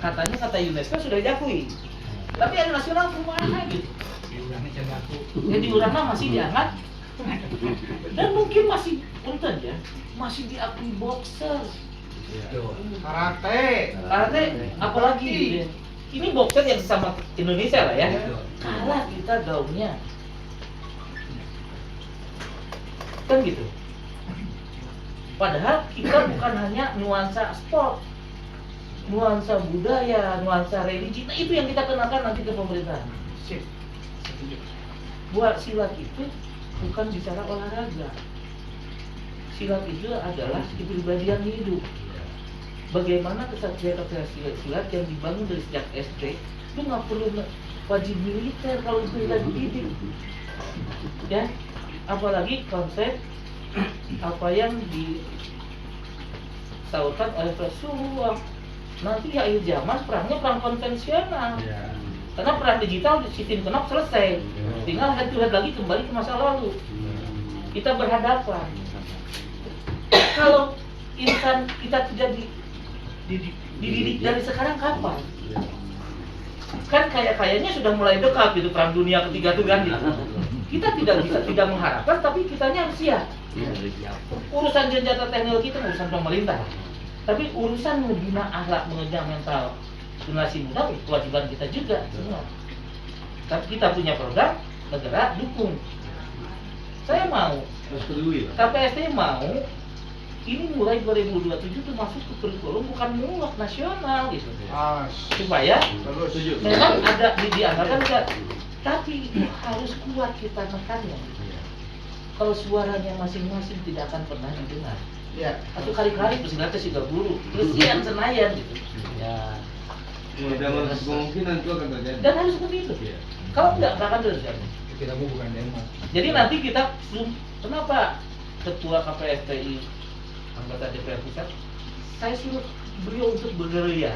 katanya kata UNESCO sudah diakui. Tapi yang nasional kemana gitu? Jadi urangnya masih diangkat dan mungkin masih punten ya, masih diakui boxer. Karate, apalagi ini boxer yang sama Indonesia lah ya. Kalah kita gaungnya. Kan gitu. Padahal kita bukan hanya nuansa sport, nuansa budaya, nuansa religi. Nah, itu yang kita kenakan nanti ke pemerintahan. Buat silat itu bukan bicara olahraga. Silat itu adalah kepribadian hidup. Bagaimana kesatria silat yang dibangun dari sejak SD itu nggak perlu wajib militer kalau itu kita dididik. Ya, apalagi konsep apa yang disaurkan oleh Rasulullah. Nanti di akhir zaman perangnya perang konvensional. Karena perang digital sistem kenop selesai, tinggal head to head lagi kembali ke masa lalu. Kita berhadapan. Kalau insan kita tidak dididik dari sekarang kapan? Kan kayaknya sudah mulai dekat gitu perang dunia ketiga tuh kan gitu. Kita tidak mengharapkan, tapi kitanya harus siap. Urusan senjata teknologi itu urusan pemerintah. Tapi urusan membina akhlak, mengejar mental generasi muda itu kewajiban kita juga semua. Tapi kita punya program, negara dukung. Saya mau, KPST mau, ini mulai 2027 itu masuk ke kurikulum bukan muak nasional gitu. Supaya memang ada dianggarkan enggak, tapi harus kuat kita tekannya. Kalau suaranya masing-masing tidak akan pernah didengar. Ya, atau kali-kali bersenjata sih gak buruk, kesian Senayan gitu. Ya. Dalam kemungkinan itu akan terjadi. Dan harus seperti itu. Kalau enggak akan terjadi. Kita mau bukan demo. Jadi nanti kita kenapa ketua KPSTI anggota DPR pusat saya suruh beliau untuk bergerilya.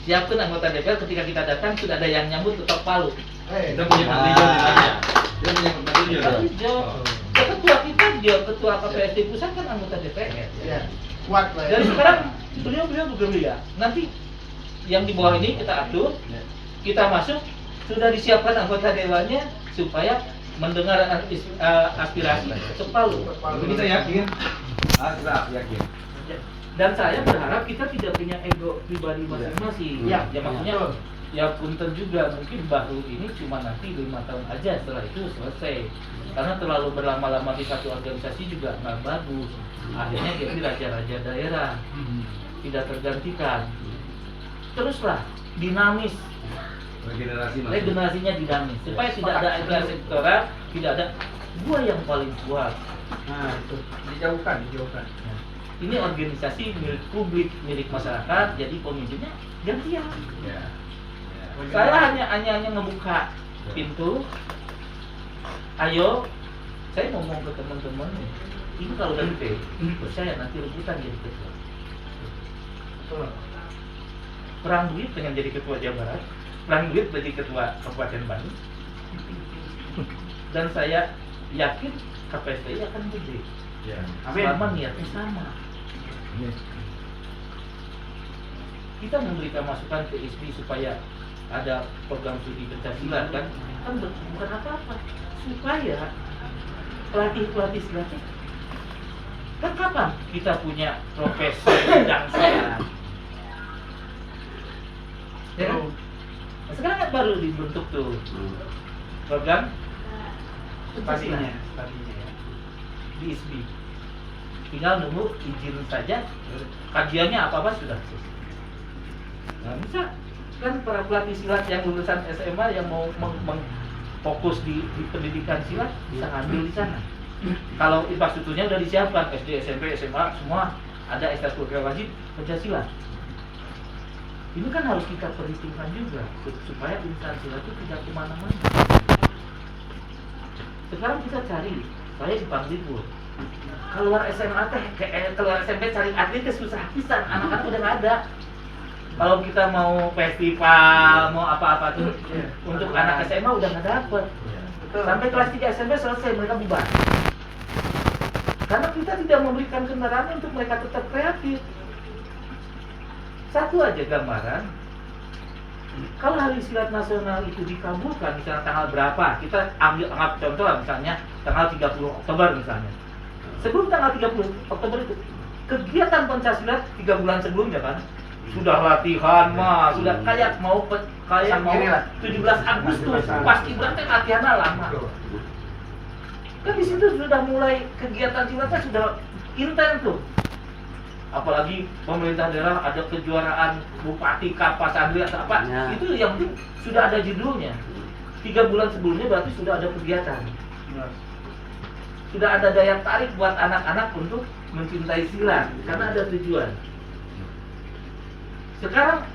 Siapkan anggota DPR ketika kita datang sudah ada yang nyambut ketok palu. Kita punya pantainya di sana. Kita punya pantainya. Ketua kita dia ketua KPSTI pusat kan anggota DPR. Ya. Kuat lah. Dari sekarang beliau bergerilya. Nanti yang di bawah ini kita atur, kita masuk, sudah disiapkan anggota dewannya supaya mendengar aspirasi ketok palu. Ini saya yakin. Yakin. Dan saya berharap kita tidak punya ego pribadi masing-masing. Ya maksudnya ya punten juga mungkin baru ini cuma nanti 5 tahun aja, setelah itu selesai. Karena terlalu berlama-lama di satu organisasi juga nggak bagus. Akhirnya jadi raja-raja daerah, tidak tergantikan. Teruslah dinamis, regenerasinya dinamis, supaya tidak ada integrasi sektoral, tidak ada gua yang paling kuat. Nah, itu dijauhkan. Nah, ini organisasi milik publik, milik masyarakat, jadi pemimpinnya gantian. Saya hanya ngebuka pintu. Ayo, saya ngomong ke teman-teman, ini kalau udah gede, percaya nanti rebutan jadi ketua. Perang duit pengen jadi ketua Jawa Barat, perang duit jadi ketua Kabupaten Bandung. Dan saya yakin KPSTI akan gede. Selama niatnya sama. Kita memberikan masukan ke ISPI supaya ada program studi Pancasila kan bukan apa-apa, supaya pelatih silatnya kan kapan kita punya profesor bidang silat, ya kan? Sekarang kan baru dibentuk tuh program Pastinya ya. di ISBI, tinggal nunggu izin saja, kajiannya apa sudah selesai. Nah, bisa kan para pelatih silat yang lulusan SMA yang mau fokus di pendidikan silat bisa ngambil di sana. Kalau infrastrukturnya udah disiapkan, SD, SMP, SMA semua ada ekstrakurikuler wajib Pancasila. Ini kan harus kita perhitungkan juga supaya insan silat itu tidak kemana-mana. Sekarang kita cari, saya di Bangdibur. Keluar SMA keluar SMP cari atlet susah pisan, anak-anak udah nggak ada. Kalau kita mau festival, mau apa-apa tuh untuk anak SMA udah nggak dapet. Sampai kelas 3 SMP selesai mereka bubar. Karena kita tidak memberikan kendaraan untuk mereka tetap kreatif. Satu aja gambaran, Kalau hari silat nasional itu dikabulkan misalnya tanggal berapa, kita anggap contoh lah, misalnya tanggal 30 Oktober misalnya. Sebelum tanggal 30 Oktober itu kegiatan Pancasilat 3 bulan sebelumnya kan sudah latihan mah, sudah kayak mau 17 Agustus pasti berarti latihannya lama. Kan di situ sudah mulai kegiatan silatnya sudah intens tuh. Apalagi pemerintah daerah ada kejuaraan bupati, kapas, adli atau apa, Ya. itu yang penting sudah ada judulnya. 3 bulan sebelumnya berarti sudah ada kegiatan. Sudah ada daya tarik buat anak-anak untuk mencintai silat karena ada tujuan. Sekarang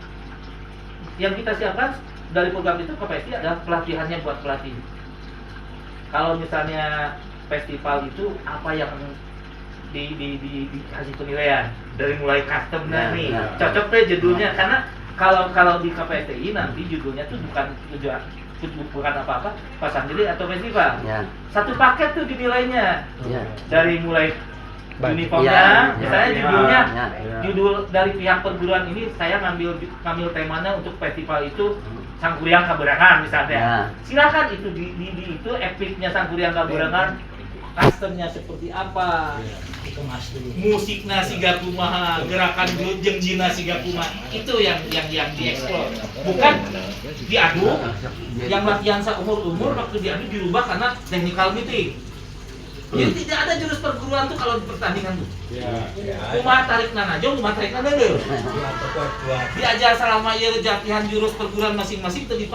yang kita siapkan dari program itu KPSI ada pelatihannya buat pelatih. Kalau misalnya festival itu apa yang dikasih penilaian dari mulai customnya nih, cocok deh judulnya karena kalau di KPSI nanti judulnya tuh bukan apa-apa pasang diri atau festival. Ya. Satu paket tuh dinilainya. Ya. Dari mulai uniformnya, Ya, misalnya ya, judulnya, ya. judul dari pihak perguruan ini saya ngambil temanya untuk festival itu Sangkuriang Kaberangan misalnya. Ya. Silakan itu di itu epicnya Sangkuriang Kaberangan, customnya seperti apa, musiknya siga kumaha, gerakan gelujeng jina siga kumaha, itu yang dieksplor, bukan diadu. Yang latihan seumur-umur waktu diadu dirubah karena technical meeting. Jadi tidak ada jurus perguruan tuh kalau di pertandingan tuh. Kumaha tarik nanajo, kumaha tarik nanajo. Diajar selama ia latihan jurus perguruan masing-masing tadi